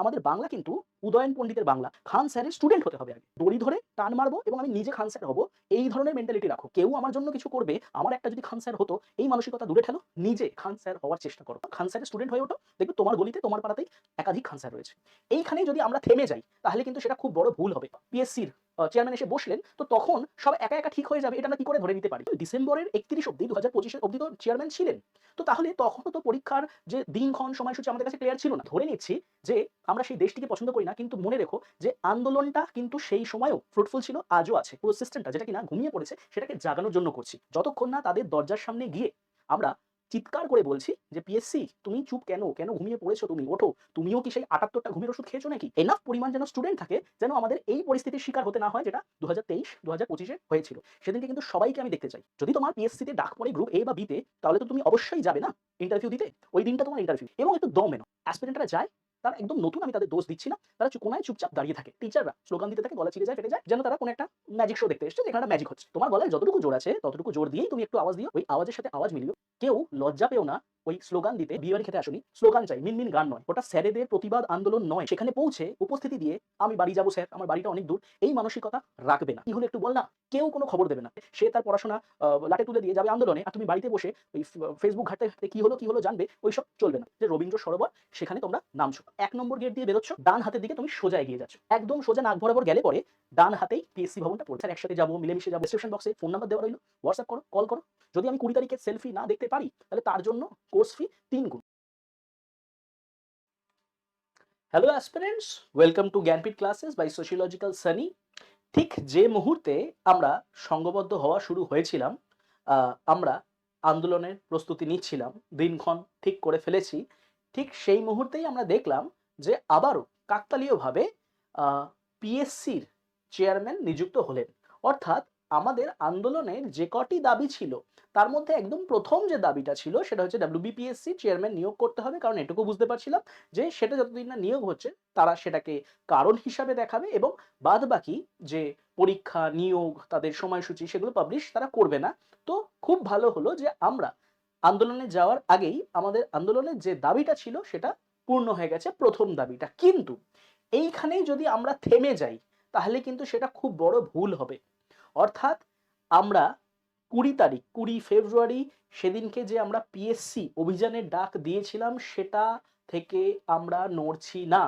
আমাদের বাংলা কিন্তু উদয়ন পণ্ডিতের বাংলা। খান স্যারের স্টুডেন্ট হতে হবে আগে। দড়ি ধরে টান মারবো এবং আমি নিজে খান স্যার হবো। এই ধরনের মেন্টালিটি রাখো। কেউ আমার জন্য কিছু করবে, আমার একটা যদি খান স্যার হতো, এই মানসিকতা দূরে ঠেলো। নিজে খান স্যার হওয়ার চেষ্টা করো। খান স্যারের স্টুডেন্ট হয়ে ওঠো। দেখবে তোমার গলিতে, তোমার পাড়াতেই একাধিক খান স্যার রয়েছে। এইখানেই যদি আমরা থেমে যাই, তাহলে কিন্তু সেটা খুব বড় ভুল হবে। পিএসসির চেয়ারম্যান এসে বসলেন, তো তখন সব একা, একা ঠিক হয়ে যাবে, এটা আমরা কি করে ধরে নিতে পারি? ডিসেম্বরের ৩১ অব্দি ২০২৫ অব্দি তো চেয়ারম্যান ছিলেন। তো তাহলে তখনও তো পরীক্ষার যে দিনক্ষণ সময়সূচি আমাদের কাছে ক্লিয়ার ছিল না। ধরে নিচ্ছি যে আমরা সেই দেশটিকে পছন্দ করি না, কিন্তু মনে রেখো যে আন্দোলনটা কিন্তু সেই সময়েও ফ্রুটফুল ছিল, আজও আছে। পুরো সিস্টেমটা যেটা কিনা ঘুমিয়ে পড়েছে, সেটাকে জাগানোর জন্য করছি। যতক্ষণ না তাদের দরজার সামনে গিয়ে আমরা চিৎকার করে বলছি যে, "পিএসসি তুমি চুপ কেন? কেন ঘুমিয়ে পড়েছো তুমি? ওঠো। তুমিও কি সেই ৭৮ টা ঘুমের ওষুধ খেয়েছো নাকি?" এনাফ পরিমাণ যেন স্টুডেন্ট থাকে, যেন আমাদের এই পরিস্থিতির শিকার হতে না হয়, যেটা ২০২৩, ২০২৫ এ হয়েছিল। সেদিনকে কিন্তু সবাইকে আমি দেখতে চাই। যদি তোমার পিএসসিতে ডাক পড়ে গ্রুপ এ বা বি তে, তাহলে তো তুমি অবশ্যই যাবে না ইন্টারভিউ দিতে? ওই দিনটা তোমার ইন্টারভিউ, এবং একটু দম এনো। অ্যাসপিরেন্টরা যায়, তারা একদম নতুন, আমি তাদের দোষ দিচ্ছি না। তারা কোনায় চুপচাপ দাঁড়িয়ে থাকে। টিচাররা স্লোগান দিতে থাকে, গলা চিড়ে যায়, ফেটে যায়। যেন তারা কোনো একটা ম্যাজিক শো দেখতে এসেছে, যেখানে একটা ম্যাজিক হচ্ছে। তোমার গলায় যতটুকু জোর আছে, ততটুকু জোর দিয়েই তুমি একটু আওয়াজ দিও। ওই আওয়াজের সাথে আওয়াজ মিলিও। কেউ লজ্জা পেও না ওই স্লোগান দিতে। বিয়েবাড়ি খেতে আসোনি, স্লোগান চাই, মিনমিন গান নয়। ওটা স্যারেদের প্রতিবাদ আন্দোলন নয়। সেখানে পৌঁছে উপস্থিতি দিয়ে আমি বাড়ি যাবো স্যার, আমার বাড়িটা অনেক দূর, এই মানসিকতা রাখবে না। কি হলো একটু বল না? কেউ কোনো খবর দেবে না। সে তার পড়াশোনা লাটে তুলে দিয়ে যাবে আন্দোলনে, আর তুমি বাড়িতে বসে ওই ফেসবুক ঘাঁটতে, ঘাঁটতে কি হলো জানবে, ওইসব চলবে না। যে রবীন্দ্র সরোবর, সেখানে তোমরা নামছো। ১ নম্বর গেট দিয়ে বেরোচ্ছ, ডান হাতের দিকে তুমি সোজা এগিয়ে যাচ্ছ। একদম সোজা নাক বরাবর গেলে পরে ডান হাতেই পিএসসি ভবনটা পড়বে। স্যার একসাথে যাবো, মিলেমিশে যাবো। ডেসক্রিপশন বক্সে ফোন নাম্বার দেওয়া রইলো। হোয়াটসঅ্যাপ করো, কল করো। যদি আমি ২০ তারিখের সেলফি না দেখতে পারি, তাহলে তার জন্য কোর্স ফি ৩ গুণ। Hello aspirants, welcome to Gyanpeeth classes by sociological Sunny. ঠিক যে মুহূর্তে আমরা সংঘবদ্ধ হওয়া শুরু হয়েছিলাম, আমরা আন্দোলনের প্রস্তুতি নিচ্ছিলাম, দিনক্ষণ ঠিক করে ফেলেছি। ঠিক সেই মুহূর্তেই আমরা দেখলাম যে আবারও কাকতালীয়ভাবে পিএসসির চেয়ারম্যান নিযুক্ত হলেন। অর্থাৎ আমাদের আন্দোলনের যে কটি দাবি ছিল, তার মধ্যে একদম প্রথম যে দাবিটা ছিল, সেটা হচ্ছে ডব্লিউবিপিএসসি চেয়ারম্যান নিয়োগ করতে হবে। কারণ এটুকু বুঝতে পারছিলাম যে সেটা যতদিন না নিয়োগ হচ্ছে, তারা সেটাকে কারণ হিসাবে দেখাবে, এবং বাদবাকি যে পরীক্ষা, নিয়োগ, তাদের সময়সূচি, সেগুলো পাবলিশ তারা করবে না। তো খুব ভালো হলো যে আমরা আন্দোলনে যাওয়ার আগেই আমাদের আন্দোলনের যে দাবিটা ছিল, সেটা পূর্ণ হয়ে গেছে, প্রথম দাবিটা। কিন্তু এইখানেই যদি আমরা থেমে যাই, তাহলে কিন্তু সেটা খুব বড় ভুল হবে। অর্থাৎ আমরা ২০ তারিখ, ২০ ফেব্রুয়ারি, সেদিনকে যে আমরা পিএসসি অভিযানের ডাক দিয়েছিলাম, সেটা থেকে আমরা নড়ছি না।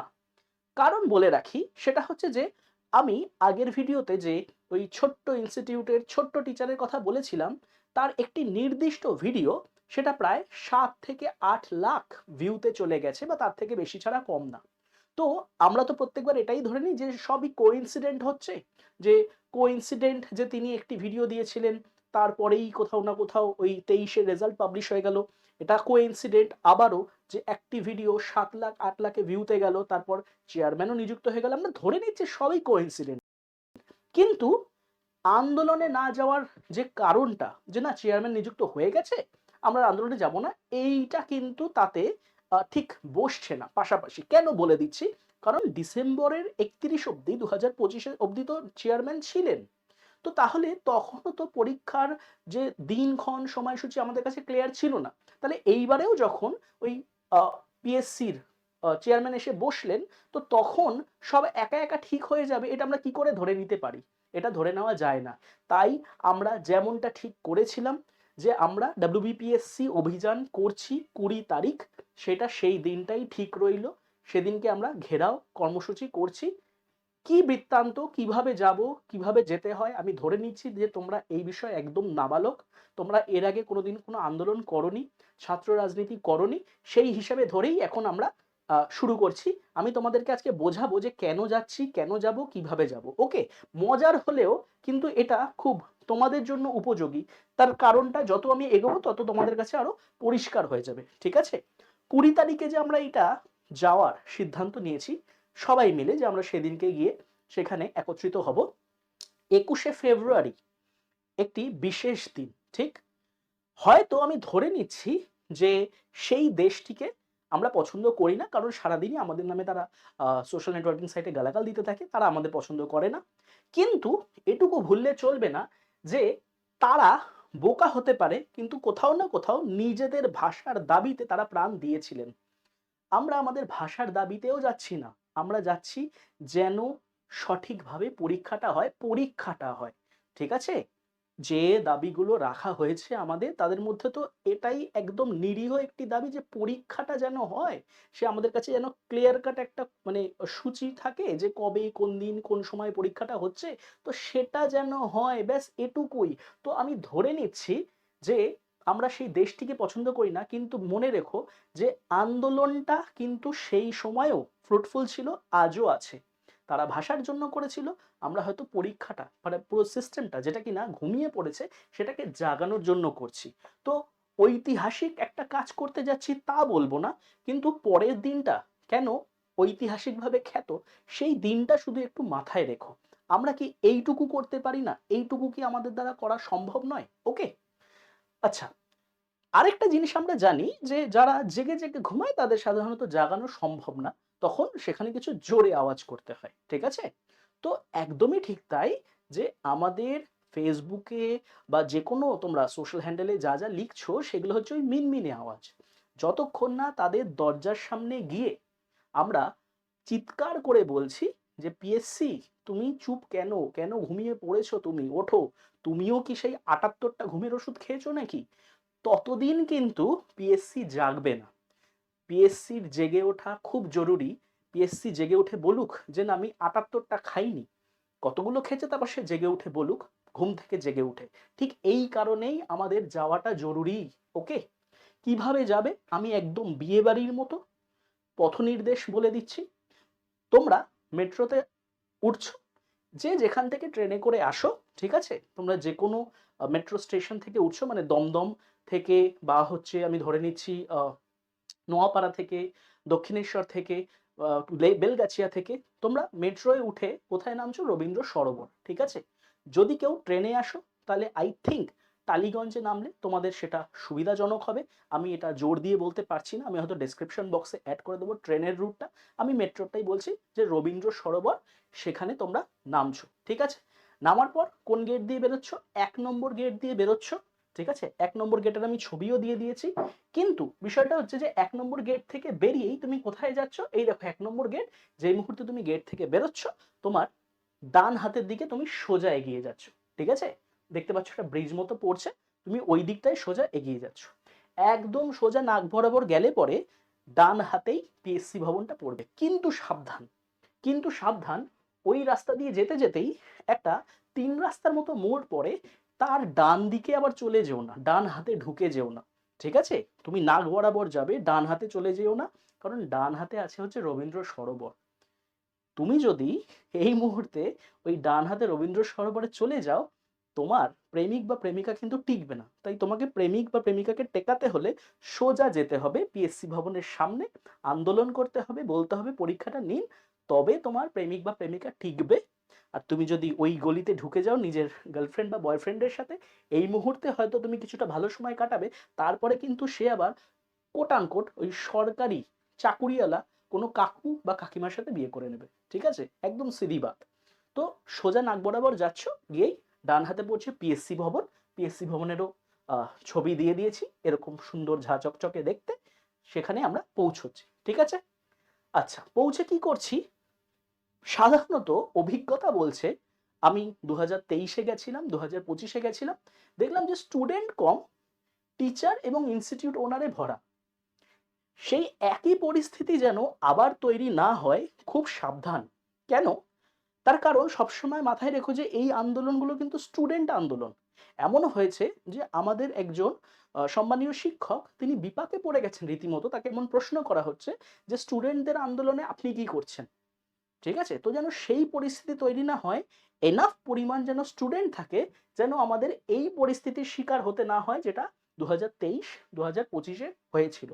কারণ বলে রাখি, সেটা হচ্ছে যে আমি আগের ভিডিওতে যে ওই ছোট্ট ইনস্টিটিউটের ছোট্ট টিচারের কথা বলেছিলাম, তার একটি নির্দিষ্ট ভিডিও, সেটা প্রায় ৭ থেকে ৮ লাখ ভিউতে চলে গেছে, বা তার থেকে বেশি ছাড়া কম না। তো আমরা তো প্রত্যেকবার এটাই ধরে নিই যে সবই কোইন্সিডেন্ট হচ্ছে, যে কোইন্সিডেন্ট যে তিনি একটি ভিডিও দিয়েছিলেন, তারপরেই কোথাও না কোথাও ওই ২৩ এর রেজাল্ট পাবলিশ হয়ে গেল। এটা কোইন্সিডেন্ট আবারও যে একটি ভিডিও ৭ লাখ ৮ লাখে ভিউতে গেল, তারপর চেয়ারম্যানও নিযুক্ত হয়ে গেল। আমরা ধরে নিচ্ছি সবই কোইন্সিডেন্ট। কিন্তু আন্দোলনে না যাওয়ার যে কারণটা, যে না চেয়ারম্যান নিযুক্ত হয়ে গেছে, আমরা আন্দোলনে যাব না, এইটা কিন্তু তাতে ঠিক বসছে না। পাশাপাশি কেন বলে দিচ্ছি, কারণ ডিসেম্বরের ৩১ অব্দি ২০২৫ অব্দি তো চেয়ারম্যান ছিলেন। তো তাহলে তখনও তো পরীক্ষার যে দিনক্ষণ সময়সূচি আমাদের কাছে ক্লিয়ার ছিল না। তাহলে এইবারেও যখন ওই পিএসসির চেয়ারম্যান এসে বসলেন, তো তখন সব একা, একা ঠিক হয়ে যাবে, এটা আমরা কি করে ধরে নিতে পারি? এটা ধরে নেওয়া যায় না। তাই আমরা যেমনটা ঠিক করেছিলাম যে আমরা ডব্লিউবিপিএসসি অভিযান করছি ২০ তারিখ, সেটা সেই দিনটাই ঠিক রইল। সেদিনকে আমরা ঘেরাও কর্মসূচি করছি। কি বৃত্তান্ত, কিভাবে যাব, কিভাবে যেতে হয়, আমি ধরে নিচ্ছি যে তোমরা এই বিষয়ে একদম নাবালক। তোমরা এর আগে কোনোদিন কোনো আন্দোলন করোনি, ছাত্র রাজনীতি করোনি। সেই হিসেবে ধরেই এখন আমরা শুরু করছি। আমি তোমাদেরকে আজকে বোঝাবো যে কেন যাচ্ছি, কেন যাব, কিভাবে যাব। ওকে? মজার হলেও কিন্তু এটা খুব তোমাদের জন্য উপযোগী। তার কারণটা যত আমি এগোবো, তত তোমাদের কাছে আরো পরিষ্কার হয়ে যাবে। ঠিক আছে? ২০ তারিখে যে আমরা এটা যাওয়ার সিদ্ধান্ত নিয়েছি সবাই মিলে, যে আমরা সেদিনকে গিয়ে সেখানে একত্রিত হব। ২১শে ফেব্রুয়ারি একটি বিশেষ দিন, ঠিক? হয়তো আমি ধরে নিচ্ছি যে সেই দেশটিকে আমরা পছন্দ করি না, কারণ সারাদিনই আমাদের নামে তারা সোশ্যাল নেটওয়ার্কিং সাইটে গালাগাল দিতে থাকে, তারা আমাদের পছন্দ করে না। কিন্তু এটুকু ভুললে চলবে না যে তারা বোকা হতে পারে, কিন্তু কোথাও না কোথাও নিজেদের ভাষার দাবিতে তারা প্রাণ দিয়েছিলেন। আমরা আমাদের ভাষার দাবিতেও যাচ্ছি না, আমরা যাচ্ছি যেন সঠিকভাবে পরীক্ষাটা হয়। ঠিক আছে? যে দাবিগুলো রাখা হয়েছে আমাদের, তাদের মধ্যে তো এটাই একদম নিরীহ একটি দাবি যে পরীক্ষাটা যেন হয়। সে আমাদের কাছে যেন ক্লিয়ার কাট একটা মানে সূচি থাকে যে কবে, কোন দিন, কোন সময় পরীক্ষাটা হচ্ছে। তো সেটা যেন হয়, ব্যাস এটুকুই। তো আমি ধরে নিচ্ছি যে আমরা সেই দেশটিকে পছন্দ করি না, কিন্তু মনে রেখো যে আন্দোলনটা কিন্তু সেই সময়েও ফ্রুটফুল ছিল, আজও আছে। তারা ভাষার জন্য করেছিল, আমরা হয়তো পরীক্ষাটা মানে পুরো সিস্টেমটা যেটা কিনা ঘুমিয়ে পড়েছে সেটাকে জাগানোর জন্য করছি। তো ঐতিহাসিক একটা কাজ করতে যাচ্ছি তা বলবো না, কিন্তু পরের দিনটা কেন ঐতিহাসিকভাবে খ্যাত সেই দিনটা শুধু একটু মাথায় রেখো। আমরা কি এইটুকু করতে পারি না? এইটুকু কি আমাদের দ্বারা করা সম্ভব নয়? ওকে? আচ্ছা, আরেকটা জিনিস আমরা জানি যে যারা জেগে জেগে ঘুমায় তাদের সাধারণত জাগানো সম্ভব না, তখন সেখানে কিছু জোরে আওয়াজ করতে হয়। ঠিক আছে? তো একদমই ঠিক তাই, যে আমাদের ফেসবুকে বা যে কোনো তোমরা সোশ্যাল হ্যান্ডেলে যা যা লিখছো সেগুলো হচ্ছে ওই মিনমিনে আওয়াজ। যতক্ষণ না তাদের দরজার সামনে গিয়ে আমরা চিৎকার করে বলছি যে পিএসসি তুমি চুপ কেন, কেন ঘুমিয়ে পড়েছো, তুমি ওঠো, তুমিও কি সেই ৭৮টা ঘুমের ওষুধ খেয়েছো নাকি, ততদিন কিন্তু পিএসসি জাগবে না। পিএসসির জেগে ওঠা খুব জরুরি। পিএসসি জেগে উঠে বলুক যে না আমি ৭৮টা খাইনি, কতগুলো খেয়েছে তারপর সে জেগে উঠে বলুক, ঘুম থেকে জেগে উঠে। ঠিক এই কারণেই আমাদের যাওয়াটা জরুরি। ওকে? কিভাবে যাবে আমি একদম বিয়ে বাড়ির মতো পথ নির্দেশ বলে দিচ্ছি। তোমরা মেট্রোতে উঠছো, যে যেখান থেকে ট্রেনে করে আসো, ঠিক আছে, তোমরা যে কোনো মেট্রো স্টেশন থেকে উঠছো, মানে দমদম থেকে বা হচ্ছে আমি ধরে নিচ্ছি নোয়াপাড়া থেকে, দক্ষিণেশ্বর থেকে, বেলগাছিয়া থেকে তোমরা মেট্রোয় উঠে কোথায় নামছো? রবীন্দ্র সরোবর। ঠিক আছে? যদি কেউ ট্রেনে আসো তাহলে আই থিঙ্ক টালিগঞ্জে নামলে তোমাদের সেটা সুবিধাজনক হবে। আমি এটা জোর দিয়ে বলতে পারছি না, আমি হয়তো ডেসক্রিপশন বক্সে অ্যাড করে দেবো ট্রেনের রুটটা। আমি মেট্রোটাই বলছি যে রবীন্দ্র সরোবর, সেখানে তোমরা নামছো। ঠিক আছে? নামার পর কোন গেট দিয়ে বেরোচ্ছ? ১ নম্বর গেট দিয়ে বেরোচ্ছ। ঠিক আছে? ১ নম্বর গেটের আমি ছবিও দিয়ে দিয়েছি। কিন্তু বিষয়টা হচ্ছে যে ১ নম্বর গেট থেকে বেরিয়েই তুমি কোথায় যাচ্ছ? এই দেখো ১ নম্বর গেট, যেই মুহূর্তে তুমি গেট থেকে বেরোচ্ছ, তোমার ডান হাতের দিকে তুমি সোজা এগিয়ে যাচ্ছ। ঠিক আছে? দেখতে পাচ্ছ একটা ব্রিজ মতো পড়ছে, তুমি ওই দিকটায় সোজা এগিয়ে যাচ্ছ। একদম সোজা নাক বরাবর গেলে পরে ডান হাতেই পিএসসি ভবনটা পড়বে। কিন্তু সাবধান, কিন্তু সাবধান, ওই রাস্তা দিয়ে যেতে যেতেই একটা ৩ রাস্তার মতো মোড় পড়ে, তার ডান দিকে আবার চলে যেও না, ডান হাতে ঢুকে যেও না। ঠিক আছে? তুমি নাক বরাবর যাবে, ডান হাতে চলে যেও না, কারণ ডান হাতে আছে হচ্ছে রবীন্দ্র সরোবর। তুমি যদি এই মুহূর্তে ওই ডান হাতে রবীন্দ্র সরোবরে চলে যাও, তোমার প্রেমিক বা প্রেমিকা কিন্তু টিকবে না। তাই তোমাকে প্রেমিক বা প্রেমিকাকে টেকাতে হলে সোজা যেতে হবে পিএসসি ভবনের সামনে, আন্দোলন করতে হবে, বলতে হবে পরীক্ষাটা নিন, তবে তোমার প্রেমিক বা প্রেমিকা টিকবে। আর তুমি যদি ওই গলিতে ঢুকে যাও নিজের গার্লফ্রেন্ড বা বয়ফ্রেন্ডের সাথে, এই মুহূর্তে হয়তো তুমি কিছুটা ভালো সময় কাটাবে, তারপরে কিন্তু সে আবার কোট আনকোট ওই সরকারি চাকুরিওয়ালা কোনো কাকু বা কাকিমার সাথে বিয়ে করে নেবে। ঠিক আছে? একদম সিধি বাত। তো সোজা নাক বরাবর যাচ্ছ, গিয়েই ডান হাতে পড়ছে পিএসসি ভবন। পিএসসি ভবনেরও ছবি দিয়ে দিয়েছি, এরকম সুন্দর ঝা চকচকে দেখতে। সেখানে আমরা পৌঁছচ্ছি। ঠিক আছে? আচ্ছা, পৌঁছে কি করছি? সাধারণত অভিজ্ঞতা বলছে, আমি ২০২৩-এ গেছিলাম, ২০২৫-এ গেছিলাম, দেখলাম যে স্টুডেন্ট কম, টিচার এবং ইনস্টিটিউট ওনারে ভরা। সেই একই পরিস্থিতি যেন আবার তৈরি না হয়, খুব সাবধান। কেন? তার কারণ সবসময় মাথায় রেখো যে এই আন্দোলনগুলো কিন্তু স্টুডেন্ট আন্দোলন। এমনও হয়েছে যে আমাদের একজন সম্মানীয় শিক্ষক তিনি বিপাকে পড়ে গেছেন রীতিমতো, তাকে এমন প্রশ্ন করা হচ্ছে যে স্টুডেন্টদের আন্দোলনে আপনি কি করছেন? ঠিক আছে? তো যেন সেই পরিস্থিতি তৈরি না হয়, এনাফ পরিমাণ যেন স্টুডেন্ট থাকে, যেন আমাদের এই পরিস্থিতির শিকার হতে না হয় যেটা ২০২৩, ২০২৫-এ হয়েছিল।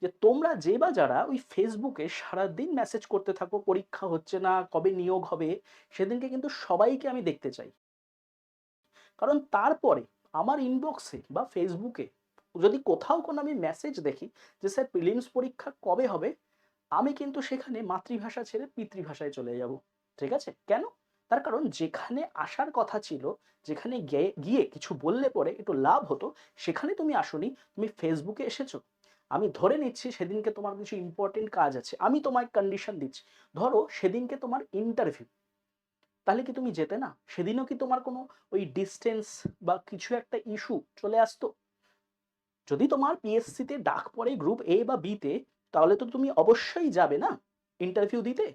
যে তোমরা যে বা যারা ওই ফেসবুকে সারাদিন মেসেজ করতে থাকো পরীক্ষা হচ্ছে না, কবে নিয়োগ হবে, সেদিনকে কিন্তু সবাইকে আমি দেখতে চাই। কারণ তারপরে আমার ইনবক্সে বা ফেসবুকে যদি কোথাও কোনো আমি মেসেজ দেখি যে স্যার প্রিলিমস পরীক্ষা কবে হবে, আমি কিন্তু সেখানে মাতৃভাষা ছেড়ে পিতৃভাষায় চলে যাব। ঠিক আছে? কেন? তার কারণ যেখানে আসার কথা ছিল, যেখানে গিয়ে গিয়ে কিছু বললে পরে একটু লাভ হতো, সেখানে তুমি আসোনি, তুমি ফেসবুকে এসেছো। আমি ধরে নিচ্ছি সেদিনকে তোমার কিছু ইম্পর্টেন্ট কাজ আছে, আমি তোমায় কন্ডিশন দিচ্ছি, ধরো সেদিনকে তোমার ইন্টারভিউ, তাহলে কি তুমি যেতে না? সেদিনও কি তোমার কোনো ওই ডিস্টেন্স বা কিছু একটা ইস্যু চলে আসতো? যদি তোমার পিএসসিতে ডাক পড়ে গ্রুপ এ বা বিতে, তাহলে তো তুমি অবশ্যই যাবে না ইন্টারভিউ দিতে।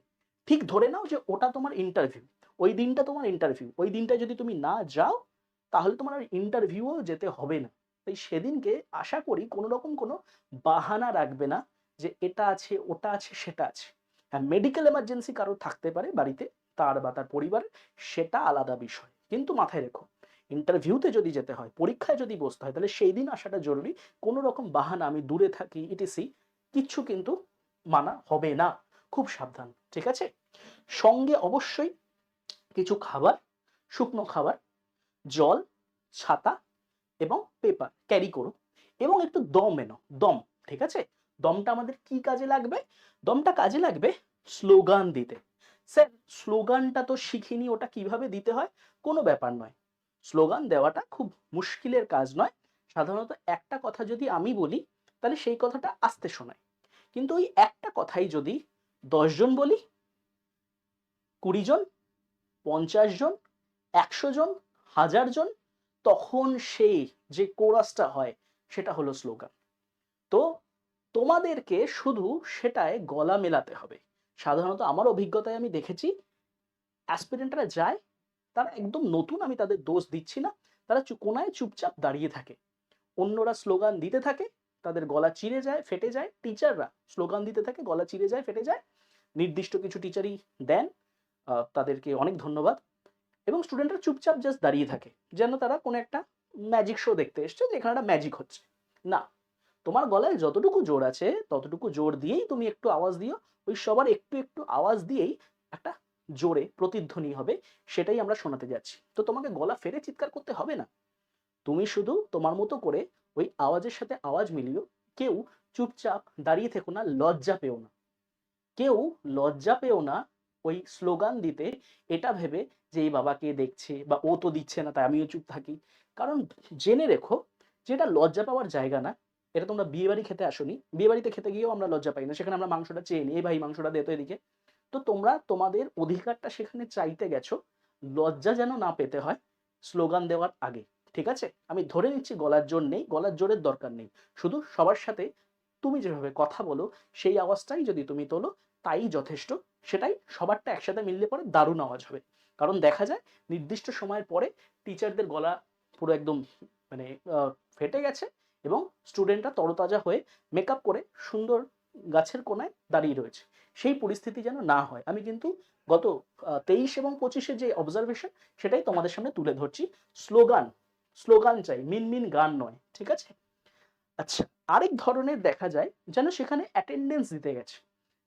ঠিক ধরে নাও যে ওটা তোমার ইন্টারভিউ, ওই দিনটা তোমার ইন্টারভিউ, ওই দিনটা যদি তুমি না যাও তাহলে তোমার আর ইন্টারভিউও যেতে হবে না। তাই সেদিনকে আশা করি কোনো রকম কোনো বাহানা রাখবে না যে এটা আছে ওটা আছে সেটা আছে। হ্যাঁ, মেডিকেল এমার্জেন্সি কারো থাকতে পারে বাড়িতে, তার বা তার পরিবারে, সেটা আলাদা বিষয়, কিন্তু মাথায় রেখো ইন্টারভিউতে যদি যেতে হয়, পরীক্ষায় যদি বসতে হয়, তাহলে সেই দিন আসাটা জরুরি। কোনো রকম বাহানা আমি দূরে থাকি ইটিসি কিচ্ছু কিন্তু মানা হবে না। খুব সাবধান, ঠিক আছে? সঙ্গে অবশ্যই কিছু খাবার, শুকনো খাবার, জল, ছাতা এবং পেপার ক্যারি করো, এবং একটু দম এনো, দম, ঠিক আছে? দমটা আমাদের কি কাজে লাগবে? দমটা কাজে লাগবে স্লোগান দিতে। স্যার, স্লোগানটা তো শিখিনি, ওটা কিভাবে দিতে হয়? কোনো ব্যাপার নয়, স্লোগান দেওয়াটা খুব মুশকিলের কাজ নয়। সাধারণত একটা কথা যদি আমি বলি তাহলে সেই কথাটা আস্তে শোনায়, কিন্তু ওই একটা কথাই যদি 10 জন বলি, 20 জন, 50 জন, 100 জন, 1000 জন, তখন সেই যে কোরাসটা হয় সেটা হলো স্লোগান। তো তোমাদেরকে শুধু সেটায় গলা মেলাতে হবে। সাধারণত আমার অভিজ্ঞতায় আমি দেখেছি অ্যাসপিরেন্টরা যায়, তারা একদম নতুন, আমি তাদের দোষ দিচ্ছি না, তারা কোনায় চুপচাপ দাঁড়িয়ে থাকে, অন্যরা স্লোগান দিতে থাকে, তাদের গলা চিড়ে যায়, ফেটে যায়, টিচাররা স্লোগান দিতে থাকে, গলা চিড়ে যায়, ফেটে যায়, নির্দিষ্ট কিছু টিচারই দেন, তাদেরকে অনেক ধন্যবাদ, এবং স্টুডেন্টরা চুপচাপ জাস্ট দাঁড়িয়ে থাকে, যেন তারা কোনো একটা ম্যাজিক শো দেখতে এসছে, যেখানে একটা ম্যাজিক হচ্ছে। না, তোমার গলায় যতটুকু জোর আছে ততটুকু জোর দিয়েই তুমি একটু আওয়াজ দিও, ওই সবার একটু একটু আওয়াজ দিয়েই একটা জোরে প্রতিধ্বনি হবে, সেটাই আমরা শোনাতে যাচ্ছি। তো তোমাকে গলা ফেরে চিৎকার করতে হবে না, তুমি শুধু তোমার মতো করে ওই আওয়াজের সাথে আওয়াজ মিলিও। কেউ চুপচাপ দাঁড়িয়ে থেকো না, লজ্জা পেও না, কেউ লজ্জা পেও না ওই স্লোগান দিতে, এটা ভেবে যে এই বাবাকে দেখছে বা ও তো দিচ্ছে না তাই আমিও চুপ থাকি। কারণ জেনে রেখো যে এটা লজ্জা পাওয়ার জায়গা না। এটা তোমরা বিয়ে বাড়ি খেতে আসোনি, বিয়ে বাড়িতে খেতে গিয়েও আমরা লজ্জা পাই না, সেখানে আমরা মাংসটা চেয়ে নিই, এই ভাই মাংসটা দে তো এদিকে। তো তোমরা তোমাদের অধিকারটা সেখানে চাইতে গেছো, লজ্জা যেন না পেতে হয় স্লোগান দেওয়ার আগে, ঠিক আছে? আমি ধরে নিচ্ছি গলার জোর নেই, গলার জোরের দরকার নেই, শুধু সবার সাথে তুমি যেভাবে কথা বলো সেই আওয়াজটাই যদি তুমি তোলো তাই যথেষ্ট। সেটাই সবারটা একসাথে মিললে পরে দারুণ আওয়াজ হবে। কারণ দেখা যায় নির্দিষ্ট সময়ের পরে টিচারদের গলা পুরো একদম মানে ফেটে গেছে, এবং স্টুডেন্টরা তরতাজা হয়ে মেকআপ করে সুন্দর গাছের কোনায় দাঁড়িয়ে রয়েছে। সেই পরিস্থিতি যেন না হয়, আমি কিন্তু গত 23 এবং 25-এ যে অবজারভেশন সেটাই তোমাদের সামনে তুলে ধরছি। স্লোগান, স্লোগান চাই, মিনমিন গান নয়, ঠিক আছে? আচ্ছা, আরেক ধরনের দেখা যায় যেন সেখানে অ্যাটেন্ডেন্স দিতে গেছে,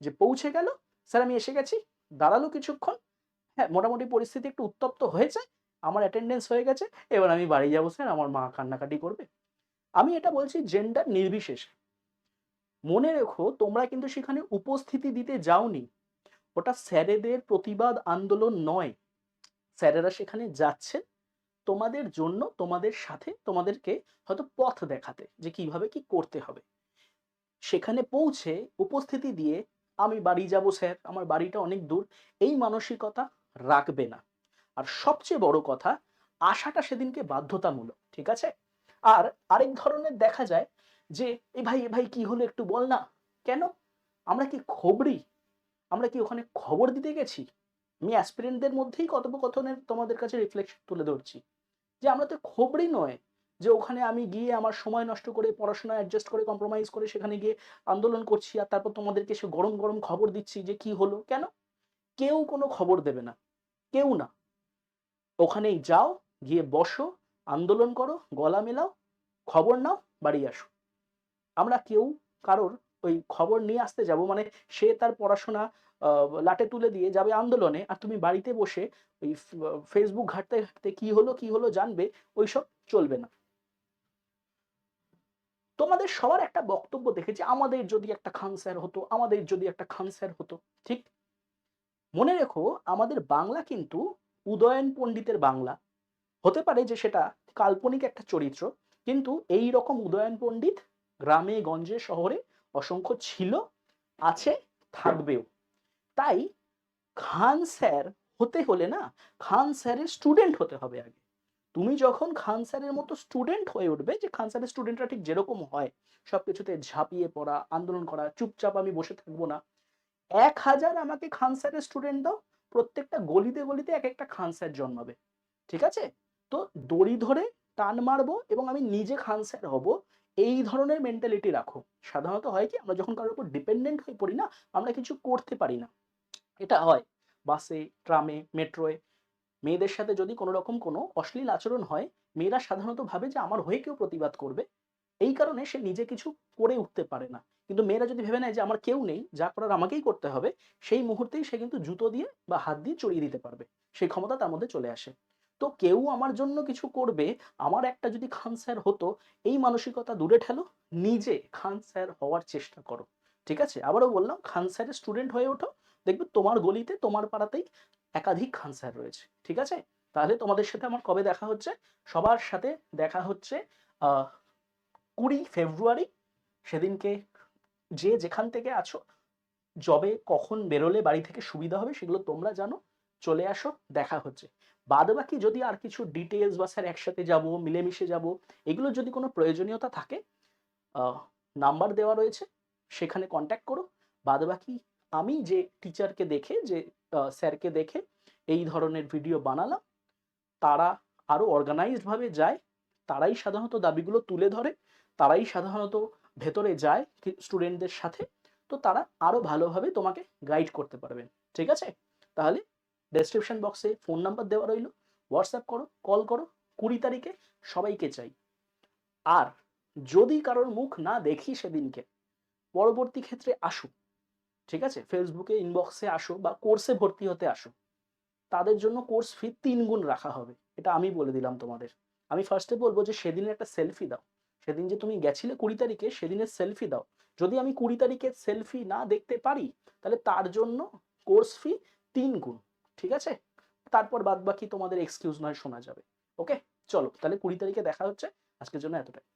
যে পৌঁছে গেল, স্যার আমি এসে গেছি, দাঁড়ালো কিছুক্ষণ, হ্যাঁ মোটামুটি পরিস্থিতি একটু উত্তপ্ত হয়েছে, আমার অ্যাটেন্ডেন্স হয়ে গেছে, এবার আমি বাড়ি যাবো স্যার, আমার মা কান্নাকাটি করবে। আমি এটা বলছি জেন্ডার নির্বিশেষে। মনে রেখো তোমরা কিন্তু সেখানে উপস্থিতি দিতে যাওনি, ওটা স্যারেদের প্রতিবাদ আন্দোলন নয়। স্যারেরা সেখানে যাচ্ছেন তোমাদের জন্য, তোমাদের সাথে, তোমাদেরকে হয়তো পথ দেখাতে যে কিভাবে কি করতে হবে। সেখানে পৌঁছে উপস্থিতি দিয়ে আমি বাড়ি যাব স্যার, আমার বাড়িটা অনেক দূর, এই মানসিকতা রাখবে না। আর সবচেয়ে বড় কথা, আসাটা সেদিনকে বাধ্যতামূলক, ঠিক আছে? আর আরেক ধরনের দেখা যায় যে এই ভাই এ ভাই কি হলো একটু বল না। কেন? আমরা কি খবরি? আমরা কি ওখানে খবর দিতে গেছি? আমি অ্যাসপিরেন্টদের মধ্যেই কথোপকথনের তোমাদের কাছে রিফ্লেকশন তুলে ধরছি যে আমরা তো খবরই নয় যে ওখানে আমি গিয়ে আমার সময় নষ্ট করে পড়াশোনা অ্যাডজাস্ট করে কম্প্রোমাইজ করে সেখানে গিয়ে আন্দোলন করছি, আর তারপর তোমাদেরকে সে গরম গরম খবর দিচ্ছি যে কি হলো। কেন? কেউ কোনো খবর দেবে না, কেউ না। ওখানেই যাও, গিয়ে বসো, আন্দোলন করো, গলা মেলাও, খবর নাও, বাড়ি আসো। আমরা কেউ কারোর ওই খবর নিয়ে আসতে যাব মানে সে তার পড়াশোনা লাটে তুলে দিয়ে যাবে আন্দোলনে, আর তুমি বাড়িতে বসে ওই ফেসবুক ঘাঁটতে ঘাঁটতে কি হলো জানবে, ওইসব চলবে না। তোমাদের সবার একটা বক্তব্য দেখেছি, আমাদের যদি একটা খান স্যার হতো, আমাদের যদি একটা খান স্যার হতো। ঠিক, মনে রেখো আমাদের বাংলা কিন্তু উদয়ন পণ্ডিতের বাংলা। হতে পারে যে সেটা কাল্পনিক একটা চরিত্র, কিন্তু এই রকম উদয়ন পণ্ডিত গ্রামে গঞ্জে শহরে অসংখ্য ছিল, আছে, থাকবেও। তাই খান স্যার হতে হলে না খান স্যারের স্টুডেন্ট হতে হবে আগে। তুমি যখন খান স্যারের মতো স্টুডেন্ট হয়ে উঠবে, যে খান স্যারের স্টুডেন্টরা ঠিক যেরকম হয়, সবকিছুতে ঝাঁপিয়ে পড়া, আন্দোলন করা, চুপচাপ আমি বসে থাকবো না, 1000 আমাকে খান স্যারের স্টুডেন্ট দাও, প্রত্যেকটা গলিতে গলিতে এক একটা খান স্যার জন্মাবে। ঠিক আছে? তো দড়ি ধরে টান মারবো এবং আমি নিজে খান স্যার হব, এই ধরনের মেন্টালিটি রাখো। সাধারণত হয় কি, আমরা যখন কারোর উপর ডিপেন্ডেন্ট হয়ে পড়ি না, আমরা কিছু করতে পারি না। এটা হয় বাসে, ট্রামে, মেট্রোয়। মেয়েদের সাথে যদি কোনো রকম কোনো অশ্লীল আচরণ হয়, মেয়েরা সাধারণত ভাবে যে আমার হয়ে কেউ প্রতিবাদ করবে। এই কারণে সে নিজে কিছু করে উঠতে পারে না। কিন্তু মেয়েরা যদি ভেবে নেয় যে আমার কেউ নেই, যা করার আমাকেই করতে হবে, সেই মুহূর্তেই সে কিন্তু জুতো দিয়ে বা হাত দিয়ে চড়িয়ে দিতে পারবে। সেই ক্ষমতা তার মধ্যে চলে আসে। তো কেউ আমার জন্য কিছু করবে, আমার একটা যদি খান স্যার হতো, এই মানসিকতা দূরে ঠেলো, নিজে খান স্যার হওয়ার চেষ্টা করো। ঠিক আছে? আবারও বললাম, খান স্যারের স্টুডেন্ট হয়ে ওঠো, দেখবে তোমার গলিতে, তোমার পাড়াতেই একাধিক খান স্যার রয়েছে। ঠিক আছে? তাহলে তোমাদের সাথে আমার কবে দেখা হচ্ছে? সবার সাথে দেখা হচ্ছে আহ 20 ফেব্রুয়ারি। সেদিনকে যে যেখান থেকে আছো, যবে কখন বেরোলে বাড়ি থেকে সুবিধা হবে সেগুলো তোমরা জানো, চলে আসো, দেখা হচ্ছে। বাদবাকি যদি আর কিছু ডিটেলস বা স্যার একসাথে যাব, মিলেমিশে যাব, এগুলো যদি কোনো প্রয়োজনীয়তা থাকে, নাম্বার দেওয়া রয়েছে, সেখানে কন্ট্যাক্ট করো। বাদবাকি আমি যে টিচারকে দেখে, যে স্যারকে দেখে এই ধরনের ভিডিও বানালাম, তারা আরো অর্গানাইজড ভাবে যায়, তারাই সাধারণত দাবিগুলো তুলে ধরে, তারাই সাধারণত ভেতরে যায় স্টুডেন্টদের সাথে। তো তারা আরো ভালোভাবে তোমাকে গাইড করতে পারবেন। ঠিক আছে? তাহলে ডেসক্রিপশন বক্সে ফোন নাম্বার দেওয়া রইল, হোয়াটসঅ্যাপ করো, কল করো। 20 তারিখে সবাইকে চাই। আর যদি কারোর মুখ না দেখি সেদিনকে, পরবর্তী ক্ষেত্রে আসো। ঠিক আছে? ফেসবুকে ইনবক্সে আসো বা কোর্সে ভর্তি হতে আসো। তাদের জন্য কোর্স ফি 3 গুণ রাখা হবে। এটা আমি বলে দিলাম তোমাদের। আমি ফার্স্টে বলবো যে সেদিনের একটা সেলফি দাও। সেদিন যে তুমি গেছিলে 20 তারিখে, সেদিনের সেলফি দাও। যদি আমি 20 তারিখের সেলফি না দেখতে পারি, তাহলে তার জন্য কোর্স ফি 3 গুণ। ঠিক আছে? তারপর বাদ বাকি তোমাদের এক্সকিউজ নয় শোনা যাবে। ওকে? চলো তাহলে 20 তারিখে দেখা হচ্ছে। আজকের জন্য এতটাই।